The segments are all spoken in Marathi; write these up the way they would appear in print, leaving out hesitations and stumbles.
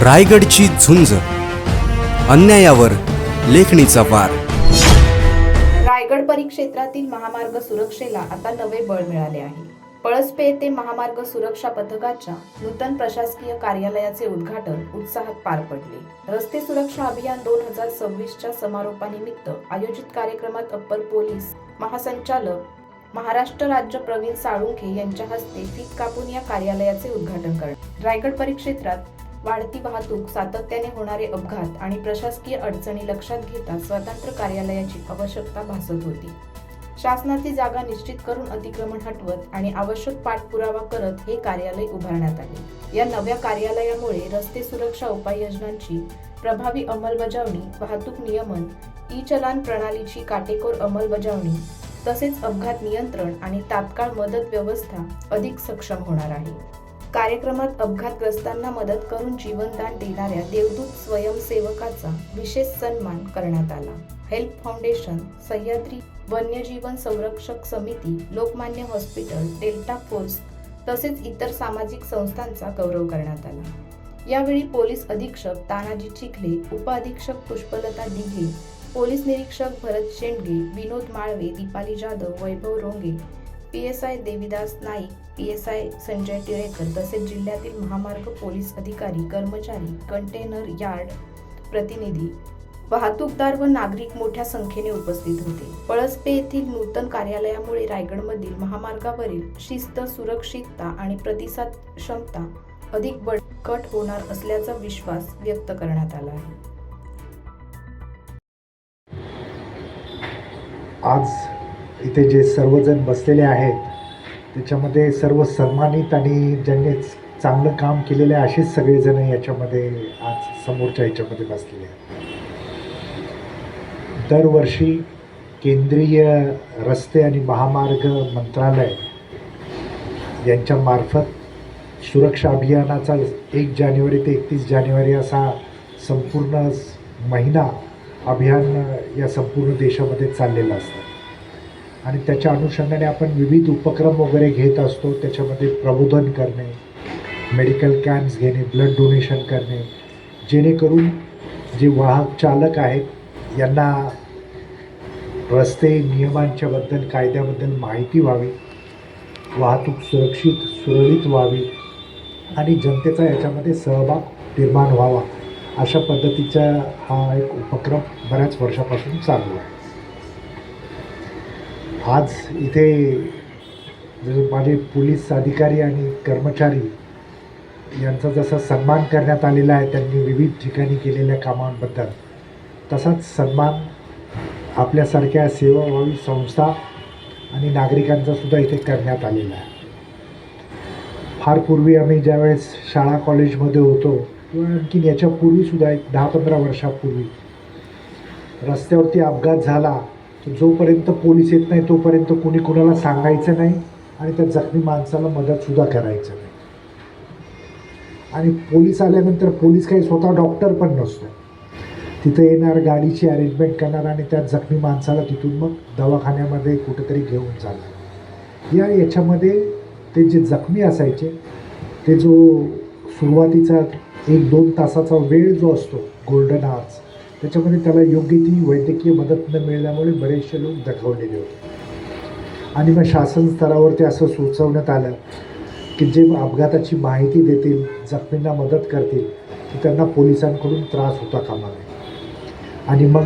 रायगडची झुंज, अन्यायावर लेखणीचा वार. रायगड परिक्षेत्रातील महामार्ग सुरक्षेला आता नवे बळ मिळाले आहे. पळसपे येथे महामार्ग सुरक्षा पथकाच्या नूतन प्रशासकीय कार्यालयाचे उद्घाटन उत्साहात पार पडले. रस्ते सुरक्षा अभियान 2026च्या समारोपानिमित्त आयोजित कार्यक्रमात अप्पर पोलीस महासंचालक महाराष्ट्र राज्य प्रवीण साळुंखे यांच्या हस्ते फीत कापून या कार्यालयाचे उद्घाटन करण्यात. रायगड परिक्षेत्रात वाढती वाहतूक, सातत्याने होणारे अपघात आणि प्रशासकीय अडचणी लक्षात घेता स्वतंत्र कार्यालयाची आवश्यकता भासत होती. शासनाची जागा निश्चित करून अतिक्रमण हटवत आणि आवश्यक पाठपुरावा करत हे कार्यालय उभारण्यात आले. या नव्या कार्यालयामुळे रस्ते सुरक्षा उपाययोजनांची प्रभावी अंमलबजावणी, वाहतूक नियमन, ई-चलान प्रणालीची काटेकोर अंमलबजावणी तसेच अपघात नियंत्रण आणि तात्काळ मदत व्यवस्था अधिक सक्षम होणार आहे. कार्यक्रमात अपघातग्रस्तांना मदत करून जीवनदान देणाऱ्या देवदूत स्वयंसेवकाचा विशेष सन्मान करण्यात आला. हेल्प फाउंडेशन, सह्याद्री वन्यजीवन संरक्षक समिती, लोकमान्य हॉस्पिटल, डेल्टा फोर्स तसेच इतर सामाजिक संस्थांचा गौरव करण्यात आला. यावेळी पोलीस अधीक्षक तानाजी चिखले, उपअधीक्षक पुष्पलता दिघे, पोलीस निरीक्षक भरत शेंडगे, विनोद माळवे, दीपाली जाधव, वैभव रोंगे, PSI देविदास नाईक, PSI संजय टिळेकर तसेच जिल्ह्यातील महामार्ग पोलीस अधिकारी, कर्मचारी, कंटेनर यार्ड प्रतिनिधी, वाहतूकदार व नागरिक मोठ्या संख्येने उपस्थित होते. पळसपे येथील नूतन कार्यालयामुळे रायगडमधील महामार्गावरील शिस्त, सुरक्षितता आणि प्रतिसाद क्षमता अधिक बळकट होणार असल्याचा विश्वास व्यक्त करण्यात आला आहे. आज इथे जे सर्वजण बसलेले आहेत त्याच्यामध्ये सर्व सन्मानित आणि ज्यांनी चांगलं काम केलेलं आहे असेच सगळेजण याच्यामध्ये आज समोरच्या ह्याच्यामध्ये बसलेले आहेत. दरवर्षी केंद्रीय रस्ते आणि महामार्ग मंत्रालय यांच्यामार्फत सुरक्षा अभियानाचा 1 जानेवारी ते 31 जानेवारी असा संपूर्ण महिना अभियान या संपूर्ण देशामध्ये चाललेलं असतं आणि त्याच्या अनुषंगाने आपण विविध उपक्रम वगैरे घेत असतो. त्याच्यामध्ये प्रबोधन करणे, मेडिकल कॅम्प्स घेणे, ब्लड डोनेशन करणे, जेणेकरून जे वाहक चालक आहेत यांना रस्ते नियमांच्याबद्दल, कायद्याबद्दल माहिती व्हावी, वाहतूक सुरक्षित सुरळीत व्हावी आणि जनतेचा याच्यामध्ये सहभाग निर्माण व्हावा अशा पद्धतीचा हा एक उपक्रम बऱ्याच वर्षापासून चालू आहे. आज इथे माझे पोलीस अधिकारी आणि कर्मचारी यांचा जसा सन्मान करण्यात आलेला आहे त्यांनी विविध ठिकाणी केलेल्या कामांबद्दल, तसाच सन्मान आपल्यासारख्या सेवाभावी संस्था आणि नागरिकांचा सुद्धा इथे करण्यात आलेला आहे. फार पूर्वी आम्ही ज्यावेळेस शाळा कॉलेजमध्ये होतो किंवा आणखीन याच्यापूर्वीसुद्धा एक 10-15 वर्षापूर्वी रस्त्यावरती अपघात झाला तर जोपर्यंत पोलीस येत नाही तोपर्यंत कुणी कुणाला सांगायचं नाही आणि त्या जखमी माणसाला मदतसुद्धा करायचं नाही. आणि पोलीस आल्यानंतर पोलीस काही स्वतः डॉक्टर पण नसतो, तिथं येणार, गाडीची अरेंजमेंट करणार आणि त्या जखमी माणसाला तिथून मग दवाखान्यामध्ये कुठेतरी घेऊन जाणार. याच्यामध्ये ते जे जखमी असायचे ते जो सुरुवातीचा 1-2 तासाचा वेळ जो असतो गोल्डन आवर्स, त्याच्यामध्ये त्याला योग्य ती वैद्यकीय मदत न मिळाल्यामुळे बरेचसे लोक दगावलेले होते. आणि मग शासन स्तरावरती असं सुचवण्यात आलं की जे अपघाताची माहिती देतील, जखमींना मदत करतील की त्यांना पोलिसांकडून त्रास होता कामा नये. आणि मग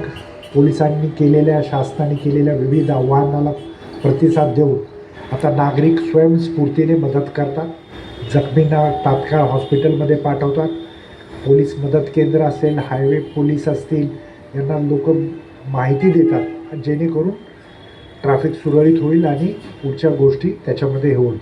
पोलिसांनी केलेल्या, शासनाने केलेल्या विविध आव्हानाला प्रतिसाद देऊन आता नागरिक स्वयंस्फूर्तीने मदत करतात, जखमींना तात्काळ हॉस्पिटलमध्ये पाठवतात. पोलीस मदत केंद्र असेल, हायवे पोलीस असतील, यांना लोक माहिती देतात जेणेकरून ट्रॅफिक सुरळीत होईल आणि पुढच्या गोष्टी त्याच्यामध्ये होईल.